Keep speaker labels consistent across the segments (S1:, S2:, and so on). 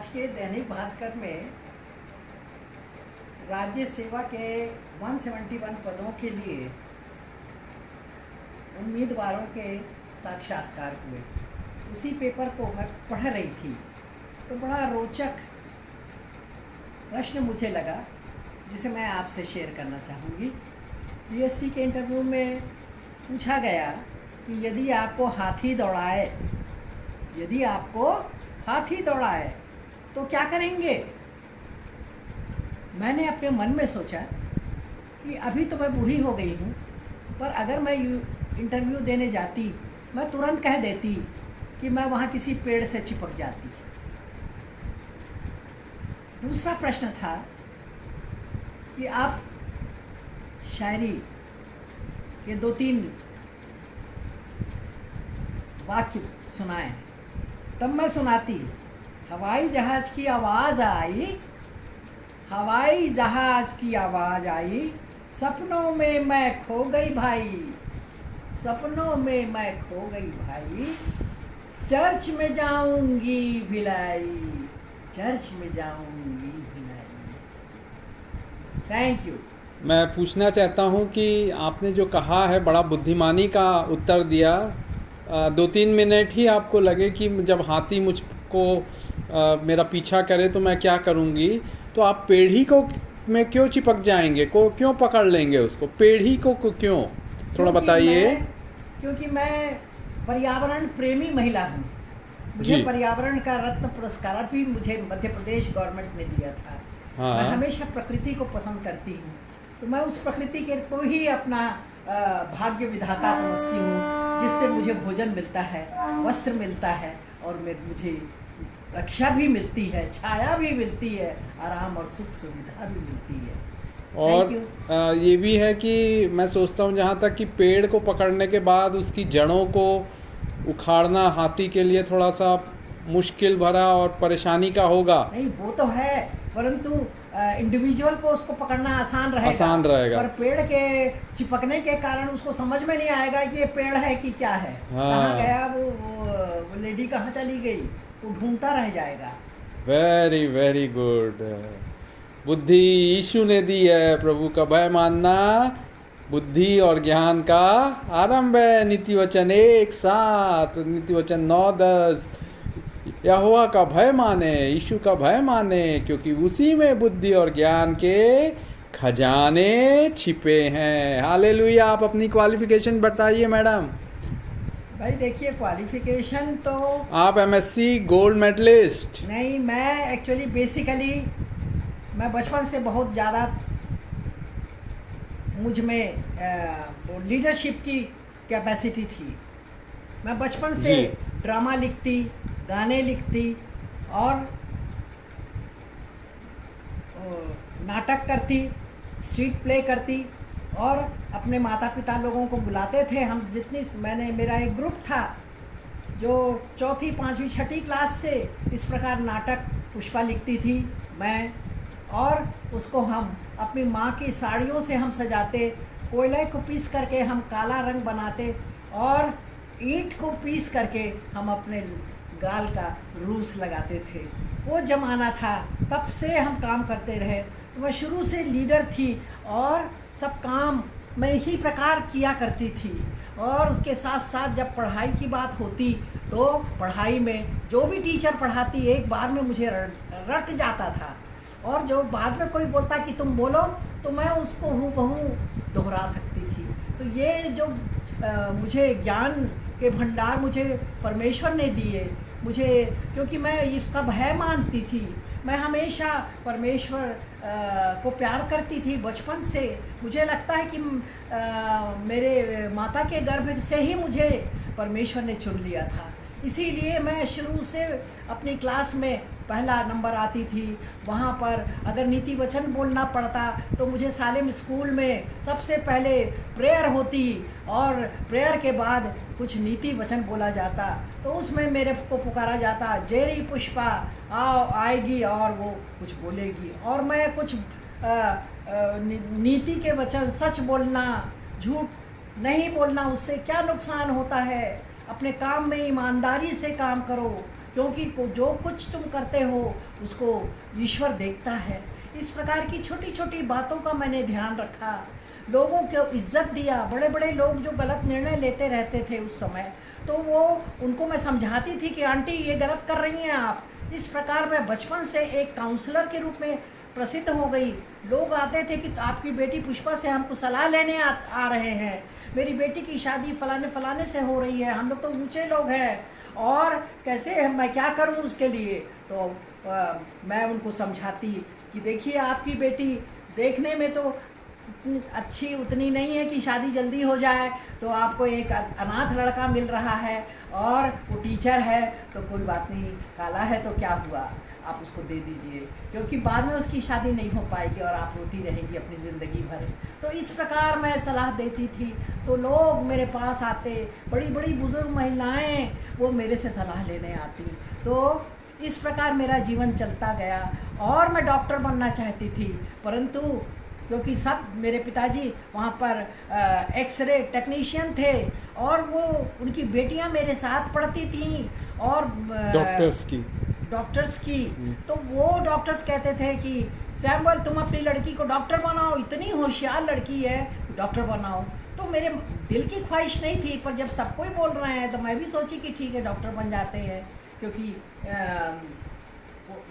S1: आज के दैनिक भास्कर में राज्य सेवा के 171 पदों के लिए उम्मीदवारों के साक्षात्कार हुए। उसी पेपर को मैं पढ़ रही थी तो बड़ा रोचक प्रश्न मुझे लगा जिसे मैं आपसे शेयर करना चाहूँगी। पीएससी के इंटरव्यू में पूछा गया कि यदि आपको हाथी दौड़ाए तो क्या करेंगे। मैंने अपने मन में सोचा कि अभी तो मैं बूढ़ी हो गई हूँ, पर अगर मैं इंटरव्यू देने जाती मैं तुरंत कह देती कि मैं वहाँ किसी पेड़ से चिपक जाती। दूसरा प्रश्न था कि आप शायरी के 2-3 वाक्य सुनाएं, तब मैं सुनाती। हवाई जहाज़ की आवाज़ आई, सपनों में मैं खो गई भाई, चर्च में जाऊंगी भिलाई। Thank you.
S2: मैं पूछना चाहता हूं कि आपने जो कहा है बड़ा बुद्धिमानी का उत्तर दिया। 2-3 मिनट ही आपको लगे कि जब हाथी मुझको मेरा पीछा करे तो मैं क्या करूंगी, तो आप पेड़ी को में क्यों चिपक जाएंगे, को क्यों पकड़ लेंगे उसको, पेड़ी को क्यों, थोड़ा बताइए।
S1: क्योंकि मैं पर्यावरण प्रेमी महिला हूँ। मुझे पर्यावरण का रत्न पुरस्कार भी मुझे मध्य प्रदेश गवर्नमेंट ने दिया था।
S2: हाँ।
S1: मैं हमेशा प्रकृति को पसंद करती हूँ, तो मैं उस प्रकृति के को ही अपना भाग्य विधाता समझती हूँ, जिससे मुझे भोजन मिलता है, वस्त्र मिलता है और मुझे रक्षा भी मिलती है, छाया भी मिलती है, आराम और सुख सुविधा भी मिलती है।
S2: और ये भी है कि मैं सोचता हूँ जहाँ तक कि पेड़ को पकड़ने के बाद उसकी जड़ों को उखाड़ना हाथी के लिए थोड़ा सा मुश्किल भरा और परेशानी का होगा।
S1: नहीं, वो तो है, परंतु इंडिविजुअल को उसको पकड़ना आसान रहेगा। पर पेड़ के चिपकने के कारण उसको समझ में नहीं आएगा कि ये पेड़ है कि क्या है।
S2: हाँ।
S1: कहाँ गया वो लेडी, कहाँ चली गई, वो ढूंढता रह जाएगा।
S2: Very very good. बुद्धि यीशु ने दी है, प्रभु का भय मानना बुद्धि और ज्ञान का आरंभ है। नीति वचन 1:7, नीति वचन 9:10। यहोवा का भय माने, यीशु का भय माने, क्योंकि उसी में बुद्धि और ज्ञान के खजाने छिपे हैं। हालेलुया। आप अपनी क्वालिफिकेशन बताइए मैडम।
S1: भाई देखिए, क्वालिफिकेशन तो
S2: आप एमएससी गोल्ड मेडलिस्ट।
S1: नहीं, मैं एक्चुअली बेसिकली मैं बचपन से बहुत ज़्यादा मुझ में लीडरशिप की कैपेसिटी थी। मैं बचपन से ड्रामा लिखती, गाने लिखती और नाटक करती, स्ट्रीट प्ले करती और अपने माता पिता लोगों को बुलाते थे। मेरा एक ग्रुप था जो 4th, 5वीं, 6ठी क्लास से इस प्रकार नाटक पुष्पा लिखती थी मैं, और उसको हम अपनी माँ की साड़ियों से हम सजाते, कोयले को पीस करके हम काला रंग बनाते और ईंट को पीस करके हम अपने गाल का रूस लगाते थे। वो ज़माना था, तब से हम काम करते रहे। तो मैं शुरू से लीडर थी और सब काम मैं इसी प्रकार किया करती थी। और उसके साथ साथ जब पढ़ाई की बात होती तो पढ़ाई में जो भी टीचर पढ़ाती एक बार में मुझे रट जाता था, और जो बाद में कोई बोलता कि तुम बोलो तो मैं उसको हूबहू दोहरा सकती थी। तो ये जो मुझे ज्ञान के भंडार मुझे परमेश्वर ने दिए, मुझे, क्योंकि मैं इसका भय मानती थी। मैं हमेशा परमेश्वर को प्यार करती थी बचपन से। मुझे लगता है कि मेरे माता के गर्भ से ही मुझे परमेश्वर ने चुन लिया था। इसीलिए मैं शुरू से अपनी क्लास में पहला नंबर आती थी। वहाँ पर अगर नीति वचन बोलना पड़ता तो मुझे सालेम स्कूल में सबसे पहले प्रेयर होती और प्रेयर के बाद कुछ नीति वचन बोला जाता, तो उसमें मेरे को पुकारा जाता, जेरी पुष्पा आएगी और वो कुछ बोलेगी, और मैं कुछ नीति के वचन, सच बोलना, झूठ नहीं बोलना, उससे क्या नुकसान होता है, अपने काम में ईमानदारी से काम करो, क्योंकि जो कुछ तुम करते हो उसको ईश्वर देखता है। इस प्रकार की छोटी छोटी बातों का मैंने ध्यान रखा, लोगों को इज्जत दिया। बड़े बड़े लोग जो गलत निर्णय लेते रहते थे उस समय, तो वो उनको मैं समझाती थी कि आंटी ये गलत कर रही हैं आप। इस प्रकार मैं बचपन से एक काउंसलर के रूप में प्रसिद्ध हो गई। लोग आते थे कि आपकी बेटी पुष्पा से हमको सलाह लेने आ रहे हैं, मेरी बेटी की शादी फलाने फलाने से हो रही है, हम लोग तो ऊंचे लोग हैं और कैसे मैं क्या करूं उसके लिए। तो मैं उनको समझाती कि देखिए आपकी बेटी देखने में तो उतनी अच्छी उतनी नहीं है कि शादी जल्दी हो जाए, तो आपको एक अनाथ लड़का मिल रहा है और वो टीचर है, तो कोई बात नहीं, काला है तो क्या हुआ, आप उसको दे दीजिए, क्योंकि बाद में उसकी शादी नहीं हो पाएगी और आप रोती रहेंगी अपनी ज़िंदगी भर। तो इस प्रकार मैं सलाह देती थी, तो लोग मेरे पास आते, बड़ी बड़ी बुज़ुर्ग महिलाएं वो मेरे से सलाह लेने आती। तो इस प्रकार मेरा जीवन चलता गया और मैं डॉक्टर बनना चाहती थी, परंतु क्योंकि सब मेरे पिताजी वहाँ पर एक्सरे टेक्नीशियन थे और वो उनकी बेटियाँ मेरे साथ पढ़ती थीं और डॉक्टर्स की, तो वो डॉक्टर्स कहते थे कि सैमुअल तुम अपनी लड़की को डॉक्टर बनाओ, इतनी होशियार लड़की है, डॉक्टर बनाओ। तो मेरे दिल की ख्वाहिश नहीं थी, पर जब सब कोई बोल रहे हैं तो मैं भी सोची कि ठीक है डॉक्टर बन जाते हैं, क्योंकि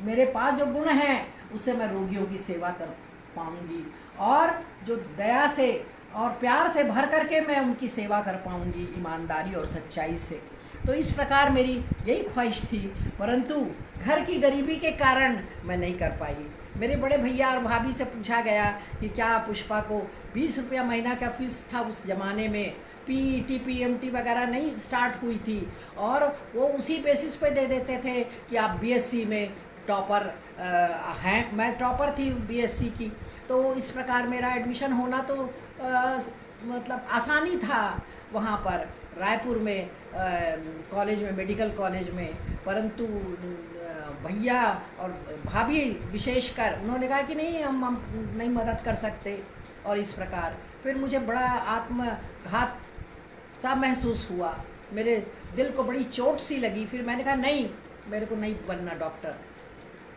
S1: मेरे पास जो गुण हैं उससे मैं रोगियों की सेवा कर पाऊंगी और जो दया से और प्यार से भर करके मैं उनकी सेवा कर पाऊंगी, ईमानदारी और सच्चाई से। तो इस प्रकार मेरी यही ख्वाहिश थी, परंतु घर की गरीबी के कारण मैं नहीं कर पाई। मेरे बड़े भैया और भाभी से पूछा गया कि क्या पुष्पा को 20 रुपया महीना का फीस था उस ज़माने में, पीईटी पीएमटी वगैरह नहीं स्टार्ट हुई थी, और वो उसी बेसिस पे दे देते थे कि आप बीएससी में टॉपर हैं। मैं टॉपर थी बीएससी की, तो इस प्रकार मेरा एडमिशन होना तो मतलब आसानी था वहाँ पर रायपुर में कॉलेज में, मेडिकल कॉलेज में। परंतु भैया और भाभी विशेषकर उन्होंने कहा कि नहीं हम नहीं मदद कर सकते, और इस प्रकार फिर मुझे बड़ा आत्मघात सा महसूस हुआ, मेरे दिल को बड़ी चोट सी लगी। फिर मैंने कहा नहीं, मेरे को नहीं बनना डॉक्टर,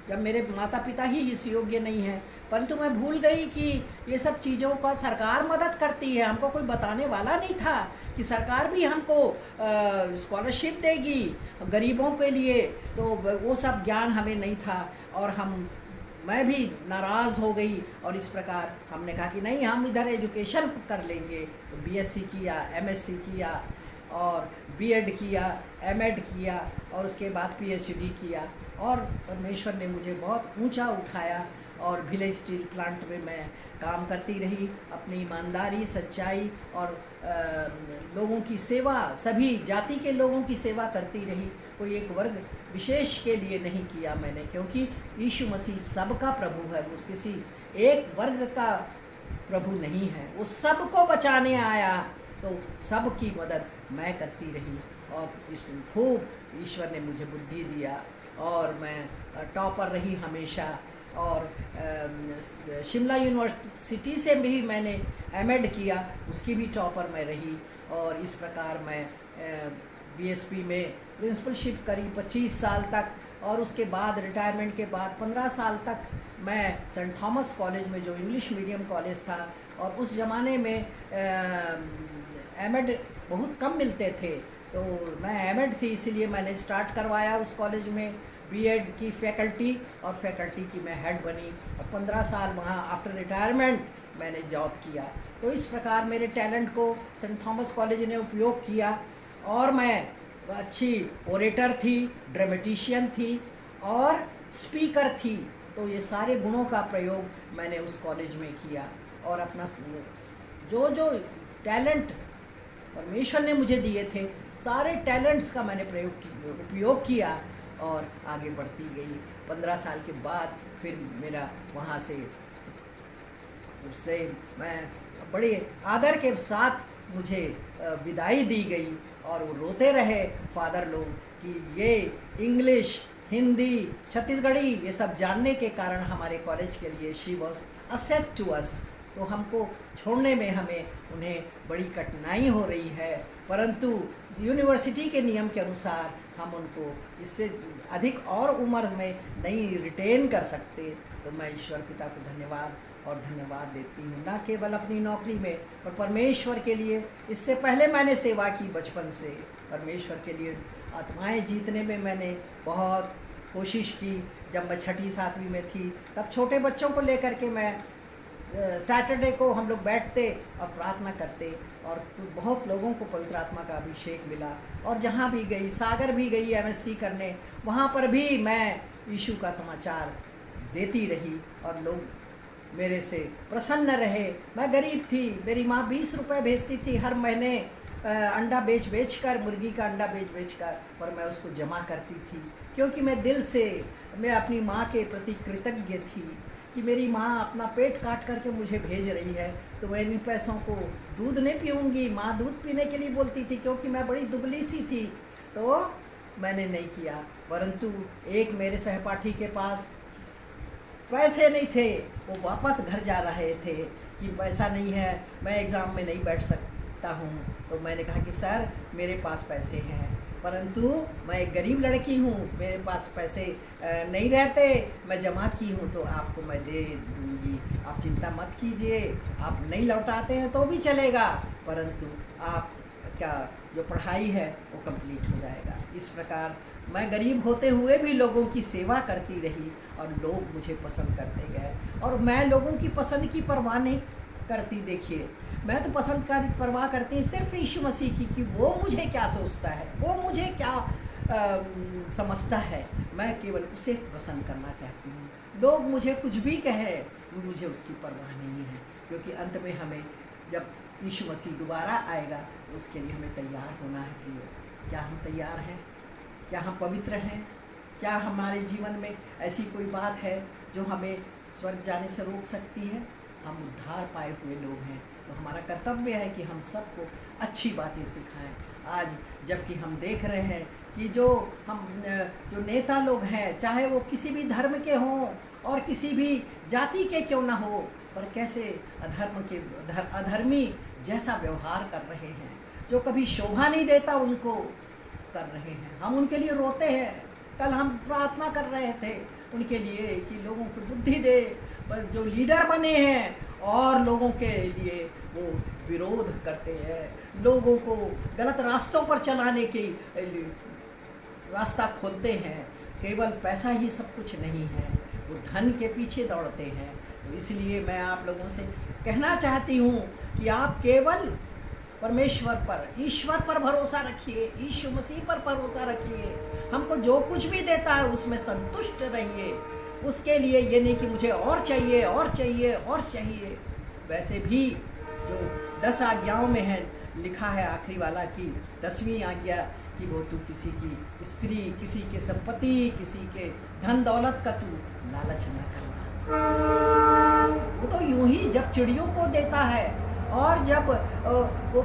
S1: जब मेरे माता पिता ही इस योग्य नहीं हैं। परंतु मैं भूल गई कि ये सब चीज़ों का सरकार मदद करती है, हमको कोई बताने वाला नहीं था कि सरकार भी हमको स्कॉलरशिप देगी गरीबों के लिए, तो वो सब ज्ञान हमें नहीं था और मैं भी नाराज़ हो गई। और इस प्रकार हमने कहा कि नहीं, हम इधर एजुकेशन कर लेंगे। तो बीएससी किया, एमएससी किया और बीएड किया, एमएड किया और उसके बाद पीएचडी किया, और परमेश्वर ने मुझे बहुत ऊंचा उठाया और भिलाई स्टील प्लांट में मैं काम करती रही, अपनी ईमानदारी, सच्चाई और लोगों की सेवा, सभी जाति के लोगों की सेवा करती रही। कोई एक वर्ग विशेष के लिए नहीं किया मैंने, क्योंकि यीशु मसीह सबका प्रभु है, वो किसी एक वर्ग का प्रभु नहीं है, वो सबको बचाने आया। तो सबकी मदद मैं करती रही और इसमें खूब ईश्वर ने मुझे बुद्धि दिया और मैं टॉपर रही हमेशा। और शिमला यूनिवर्सिटी से भी मैंने एमएड किया, उसकी भी टॉपर मैं रही। और इस प्रकार मैं बीएसपी में प्रिंसिपलशिप करी 25 साल तक, और उसके बाद रिटायरमेंट के बाद 15 साल तक मैं सेंट थॉमस कॉलेज में, जो इंग्लिश मीडियम कॉलेज था, और उस ज़माने में एमएड बहुत कम मिलते थे, तो मैं एमएड थी इसीलिए मैंने स्टार्ट करवाया उस कॉलेज में बीएड की फैकल्टी, और फैकल्टी की मैं हेड बनी और 15 साल वहाँ आफ्टर रिटायरमेंट मैंने जॉब किया। तो इस प्रकार मेरे टैलेंट को सेंट थॉमस कॉलेज ने उपयोग किया, और मैं अच्छी ओरेटर थी, ड्रामेटिशियन थी और स्पीकर थी। तो ये सारे गुणों का प्रयोग मैंने उस कॉलेज में किया और अपना जो जो टैलेंट परमेश्वर ने मुझे दिए थे, सारे टैलेंट्स का मैंने उपयोग किया और आगे बढ़ती गई। 15 साल के बाद फिर मेरा वहाँ से उससे मैं बड़े आदर के साथ मुझे विदाई दी गई, और वो रोते रहे फादर लोग कि ये इंग्लिश, हिंदी, छत्तीसगढ़ी ये सब जानने के कारण हमारे कॉलेज के लिए she was asset to us. तो हमको छोड़ने में उन्हें बड़ी कठिनाई हो रही है, परंतु यूनिवर्सिटी के नियम के अनुसार हम उनको इससे अधिक और उम्र में नहीं रिटेन कर सकते, तो मैं ईश्वर पिता को धन्यवाद और धन्यवाद देती हूँ, ना केवल अपनी नौकरी में और परमेश्वर के लिए। इससे पहले मैंने सेवा की बचपन से, परमेश्वर के लिए आत्माएं जीतने में मैंने बहुत कोशिश की। जब मैं 6ठी 7वीं में थी तब छोटे बच्चों को लेकर के मैं सैटरडे को हम लोग बैठते और प्रार्थना करते, और बहुत लोगों को पवित्र आत्मा का अभिषेक मिला। और जहाँ भी गई, सागर भी गई MSc करने, वहाँ पर भी मैं यीशु का समाचार देती रही और लोग मेरे से प्रसन्न रहे। मैं गरीब थी, मेरी माँ 20 रुपये भेजती थी हर महीने, अंडा बेच कर, मुर्गी का अंडा बेच कर, पर मैं उसको जमा करती थी, क्योंकि मैं दिल से मैं अपनी माँ के प्रति कृतज्ञ थी कि मेरी माँ अपना पेट काट करके मुझे भेज रही है, तो मैं इन पैसों को दूध नहीं पीऊँगी। माँ दूध पीने के लिए बोलती थी, क्योंकि मैं बड़ी दुबली सी थी, तो मैंने नहीं किया। परंतु एक मेरे सहपाठी के पास पैसे नहीं थे, वो वापस घर जा रहे थे कि पैसा नहीं है, मैं एग्ज़ाम में नहीं बैठ सकता हूँ। तो मैंने कहा कि सर मेरे पास पैसे हैं, परंतु मैं एक गरीब लड़की हूँ, मेरे पास पैसे नहीं रहते, मैं जमा की हूँ, तो आपको मैं दे दूँगी, आप चिंता मत कीजिए। आप नहीं लौटाते हैं तो भी चलेगा, परंतु आपका जो पढ़ाई है वो कंप्लीट हो जाएगा। इस प्रकार मैं गरीब होते हुए भी लोगों की सेवा करती रही और लोग मुझे पसंद करते गए, और मैं लोगों की पसंद की परवाह नहीं करती। देखिए, मैं तो पसंद का परवाह करती हूँ सिर्फ यीशु मसीह की, कि वो मुझे क्या सोचता है, वो मुझे क्या समझता है। मैं केवल उसे प्रसन्न करना चाहती हूँ। लोग मुझे कुछ भी कहें, मुझे उसकी परवाह नहीं है, क्योंकि अंत में हमें जब यीशु मसीह दोबारा आएगा तो उसके लिए हमें तैयार होना है। प्रियो, क्या हम तैयार हैं? क्या हम पवित्र हैं? क्या हमारे जीवन में ऐसी कोई बात है जो हमें स्वर्ग जाने से रोक सकती है? हम उद्धार पाए हुए लोग हैं, तो हमारा कर्तव्य है कि हम सबको अच्छी बातें सिखाएं। आज जबकि हम देख रहे हैं कि जो नेता लोग हैं, चाहे वो किसी भी धर्म के हों और किसी भी जाति के क्यों ना हो, पर कैसे अधर्मी जैसा व्यवहार कर रहे हैं, जो कभी शोभा नहीं देता उनको कर रहे हैं। हम उनके लिए रोते हैं। कल हम प्रार्थना कर रहे थे उनके लिए कि लोगों को बुद्धि दे, पर जो लीडर बने हैं और लोगों के लिए वो विरोध करते हैं, लोगों को गलत रास्तों पर चलाने की रास्ता खोलते हैं। केवल पैसा ही सब कुछ नहीं है, वो धन के पीछे दौड़ते हैं। तो इसलिए मैं आप लोगों से कहना चाहती हूँ कि आप केवल परमेश्वर पर, ईश्वर पर भरोसा रखिए, यीशु मसीह पर भरोसा रखिए। हमको जो कुछ भी देता है उसमें संतुष्ट रहिए। उसके लिए ये नहीं कि मुझे और चाहिए और चाहिए और चाहिए। वैसे भी जो 10 आज्ञाओं में है, लिखा है आखिरी वाला की 10वीं आज्ञा कि वो तू किसी की स्त्री, किसी के संपत्ति, किसी के धन दौलत का तू लालच न करना। वो तो यूं ही जब चिड़ियों को देता है और जब वो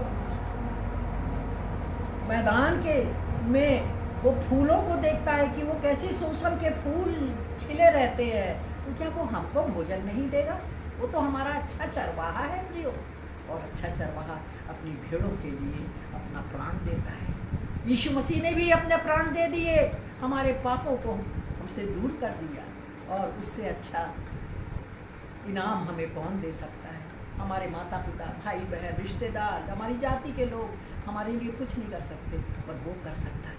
S1: मैदान के में वो फूलों को देखता है कि वो कैसे सोसल के फूल खिले रहते हैं, तो क्या वो हमको भोजन नहीं देगा? वो तो हमारा अच्छा चरवाहा है प्रियो, और अच्छा चरवाहा अपनी भेड़ों के लिए अपना प्राण देता है। यीशु मसीह ने भी अपने प्राण दे दिए, हमारे पापों को हमसे दूर कर दिया, और उससे अच्छा इनाम हमें कौन दे सकता है? हमारे माता पिता, भाई बहन, रिश्तेदार, हमारी जाति के लोग हमारे लिए कुछ नहीं कर सकते, पर वो कर सकता है।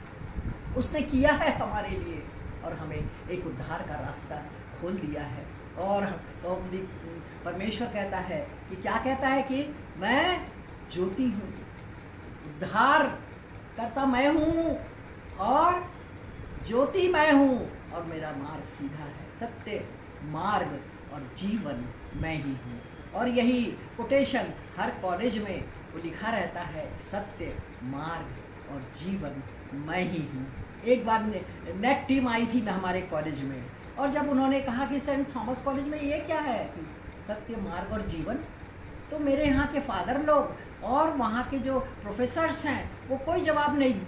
S1: उसने किया है हमारे लिए, और हमें एक उद्धार का रास्ता खोल दिया है। और परमेश्वर कहता है कि क्या कहता है कि मैं ज्योति हूँ, उद्धार करता मैं हूँ और ज्योति मैं हूँ, और मेरा मार्ग सीधा है, सत्य मार्ग और जीवन मैं ही हूँ। और यही कोटेशन हर कॉलेज में वो लिखा रहता है, सत्य मार्ग और जीवन मैं ही हूँ। एक बार नेक टीम आई थी मैं हमारे कॉलेज में, और जब उन्होंने कहा कि सेंट थॉमस कॉलेज में ये क्या है कि सत्य मार्ग और जीवन, तो मेरे यहाँ के फादर लोग और वहाँ के जो प्रोफेसर्स हैं वो कोई जवाब नहीं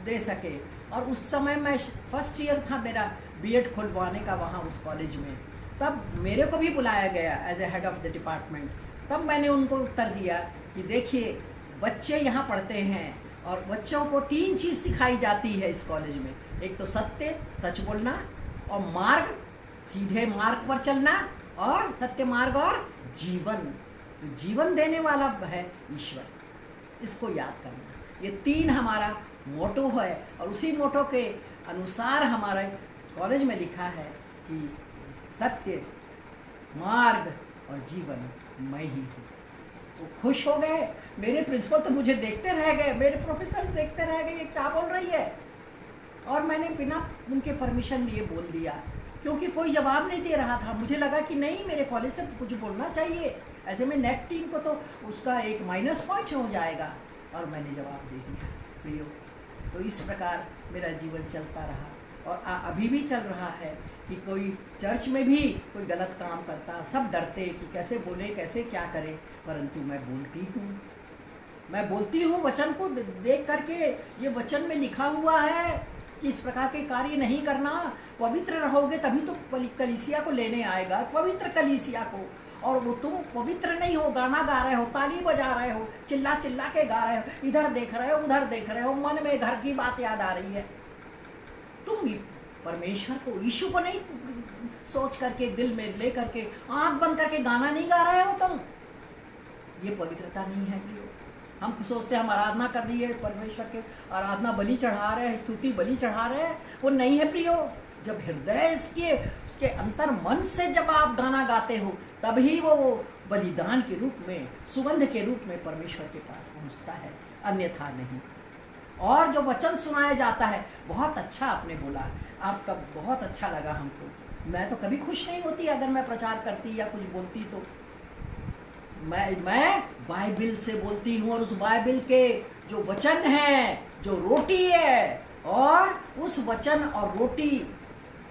S1: दे सके। और उस समय मैं फर्स्ट ईयर था मेरा बीएड खुलवाने का वहाँ उस कॉलेज में, तब मेरे को भी बुलाया गया as a head of the department. तब मैंने उनको उत्तर दिया कि देखिए, बच्चे यहाँ पढ़ते हैं और बच्चों को 3 चीज़ सिखाई जाती है इस कॉलेज में। एक तो सत्य, सच बोलना, और मार्ग, सीधे मार्ग पर चलना, और सत्य मार्ग, और जीवन। तो जीवन देने वाला है ईश्वर, इसको याद करना। ये 3 हमारा मोटो है, और उसी मोटो के अनुसार हमारे कॉलेज में लिखा है कि सत्य, मार्ग और जीवन मैं ही हूँ। वो खुश हो गए। मेरे प्रिंसिपल तो मुझे देखते रह गए, मेरे प्रोफेसर देखते रह गए, ये क्या बोल रही है। और मैंने बिना उनके परमिशन लिए बोल दिया, क्योंकि कोई जवाब नहीं दे रहा था। मुझे लगा कि नहीं, मेरे कॉलेज से कुछ बोलना चाहिए, ऐसे में नेक टीम को तो उसका एक माइनस पॉइंट हो जाएगा। और मैंने जवाब दे दिया, प्रियो। तो इस प्रकार मेरा जीवन चलता रहा, और अभी भी चल रहा है कि कोई चर्च में भी कोई गलत काम करता, सब डरते कि कैसे बोले, कैसे क्या करे, परंतु मैं बोलती हूँ वचन को देख करके। ये वचन में लिखा हुआ है कि इस प्रकार के कार्य नहीं करना। पवित्र रहोगे तभी तो कलीसिया को लेने आएगा, पवित्र कलीसिया को। और वो तुम पवित्र नहीं हो, गाना गा रहे हो, ताली बजा रहे हो, चिल्ला चिल्ला के गा रहे हो, इधर देख रहे हो, उधर देख रहे हो, मन में घर की बात याद आ रही है। तुम परमेश्वर को, यीशु को नहीं सोच करके, दिल में ले करके, आंख बंद करके गाना नहीं गा रहे हो तुम। ये पवित्रता नहीं है प्रियो। हम सोचते हैं हम आराधना कर रही है, परमेश्वर के आराधना बलि चढ़ा रहे हैं, स्तुति बलि चढ़ा रहे हैं, वो नहीं है प्रियो। जब हृदय उसके अंतर मन से जब आप गाना गाते हो, तभी वो बलिदान के रूप में, सुगंध के रूप में परमेश्वर के पास पहुंचता है, अन्यथा नहीं। और जो वचन सुनाया जाता है, बहुत अच्छा आपने बोला, आपका बहुत अच्छा लगा हमको। मैं तो कभी खुश नहीं होती अगर मैं प्रचार करती या कुछ बोलती तो। मैं बाइबिल से बोलती हूँ, और उस बाइबिल के जो वचन है, जो रोटी है, और उस वचन और रोटी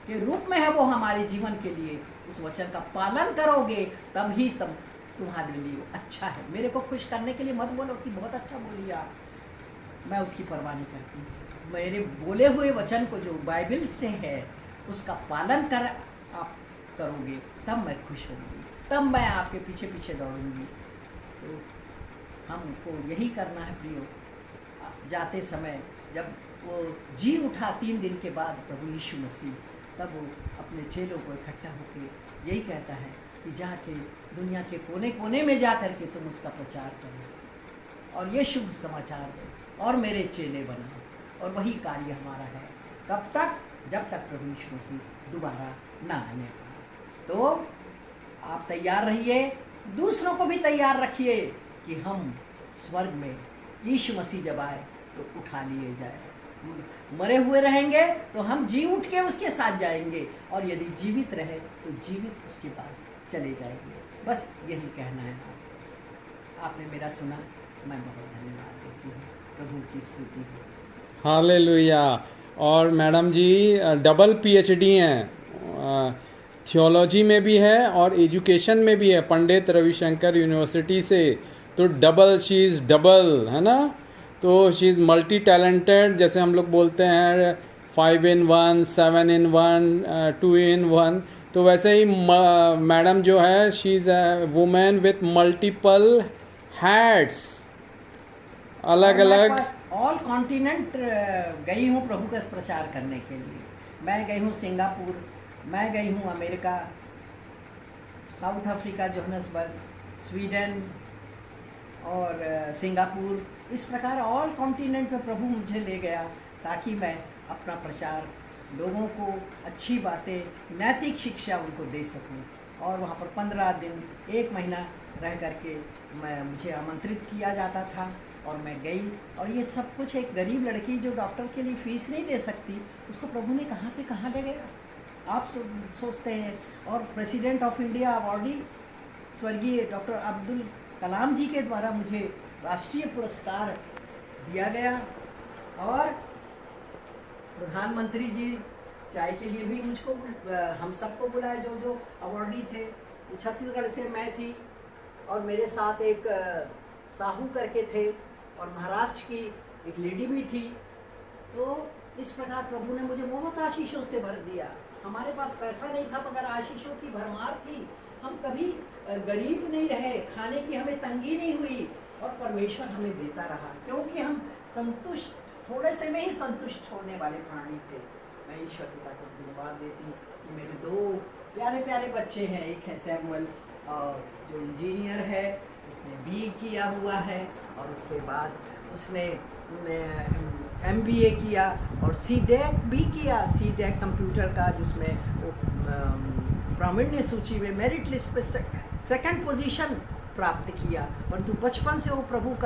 S1: के रूप में है वो हमारे जीवन के लिए। उस वचन का पालन करोगे तब ही सब तुम्हारे लिए अच्छा है। मेरे को खुश करने के लिए मत बोलो कि बहुत अच्छा बोली आप, मैं उसकी परवाह नहीं करती। मेरे बोले हुए वचन को जो बाइबिल से है उसका पालन कर आप करोगे तब मैं खुश होंगी, तब मैं आपके पीछे पीछे दौड़ूंगी। तो हमको यही करना है प्रियो। जाते समय जब वो जी उठा 3 दिन के बाद प्रभु यीशु मसीह, तब वो अपने चेलों को इकट्ठा होकर यही कहता है कि जाके दुनिया के कोने कोने में जा कर के तुम उसका प्रचार करो और ये शुभ समाचार दो और मेरे चेले बनाओ। और वही कार्य हमारा है। कब तक? जब तक प्रभु यीशु मसीह दोबारा ना आने पाए। तो आप तैयार रहिए, दूसरों को भी तैयार रखिए कि हम स्वर्ग में यीशु मसीह जब आए तो उठा लिए जाए। मरे हुए रहेंगे तो हम जी उठ के उसके साथ जाएंगे, और यदि जीवित रहे तो जीवित उसके पास चले जाएंगे। बस यही कहना है। आपने मेरा सुना, मैं बहुत धन्यवाद देती हूँ। प्रभु की स्तुति हो।
S2: हालेलुया। और मैडम जी डबल पीएचडी हैं, थियोलॉजी में भी है और एजुकेशन में भी है, पंडित रविशंकर यूनिवर्सिटी से। तो डबल, शी इज़ डबल, है ना। तो शी इज़ मल्टी टैलेंटेड, जैसे हम लोग बोलते हैं 5 in 1, 7 in 1, 2 in 1। तो वैसे ही मैडम जो है, she is a women with multiple hats, अलग अलग।
S1: ऑल कॉन्टिनेंट गई हूँ प्रभु का प्रचार करने के लिए। मैं गई हूँ सिंगापुर, मैं गई हूँ America, south Africa, Johannesburg, Sweden और सिंगापुर। इस प्रकार ऑल कॉन्टिनेंट में प्रभु मुझे ले गया ताकि मैं अपना प्रचार, लोगों को अच्छी बातें, नैतिक शिक्षा उनको दे सकूं। और वहाँ पर 15 दिन, 1 महीना रह करके मुझे आमंत्रित किया जाता था और मैं गई। और ये सब कुछ एक गरीब लड़की जो डॉक्टर के लिए फ़ीस नहीं दे सकती, उसको प्रभु ने कहाँ से कहाँ ले गया, आप सोचते हैं। और प्रेसिडेंट ऑफ इंडिया अवार्डी स्वर्गीय डॉक्टर अब्दुल कलाम जी के द्वारा मुझे राष्ट्रीय पुरस्कार दिया गया। और प्रधानमंत्री जी चाय के लिए भी मुझको, हम सबको बुलाए जो जो अवार्डी थे। छत्तीसगढ़ से मैं थी और मेरे साथ एक साहू करके थे, और महाराष्ट्र की एक लेडी भी थी। तो इस प्रकार प्रभु ने मुझे बहुत आशीषों से भर दिया। हमारे पास पैसा नहीं था मगर आशीषों की भरमार थी। हम कभी गरीब नहीं रहे, खाने की हमें तंगी नहीं हुई। और परमेश्वर हमें देता रहा, क्योंकि हम संतुष्ट, थोड़े से में ही संतुष्ट होने वाले प्राणी थे। मैं ईश्वर पिता को धन्यवाद देती हूँ कि मेरे 2 प्यारे प्यारे बच्चे हैं। एक है सैमुअल, और जो इंजीनियर है, उसने बी किया हुआ है, और उसके बाद उसने MBA किया और CDEC भी किया, CDEC कंप्यूटर का, जिसमें वो प्रावीण्य सूची में मेरिट लिस्ट पे सेकंड पोजीशन प्राप्त किया। परंतु बचपन से वो प्रभु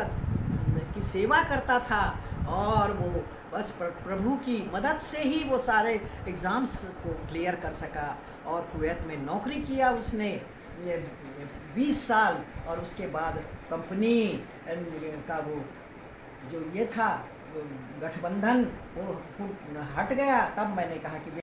S1: की सेवा करता था, और वो बस प्रभु की मदद से ही वो सारे एग्ज़ाम्स को क्लियर कर सका। और कुवैत में नौकरी किया उसने 20 साल, और उसके बाद कंपनी का वो जो ये था गठबंधन वो हट गया। तब मैंने कहा कि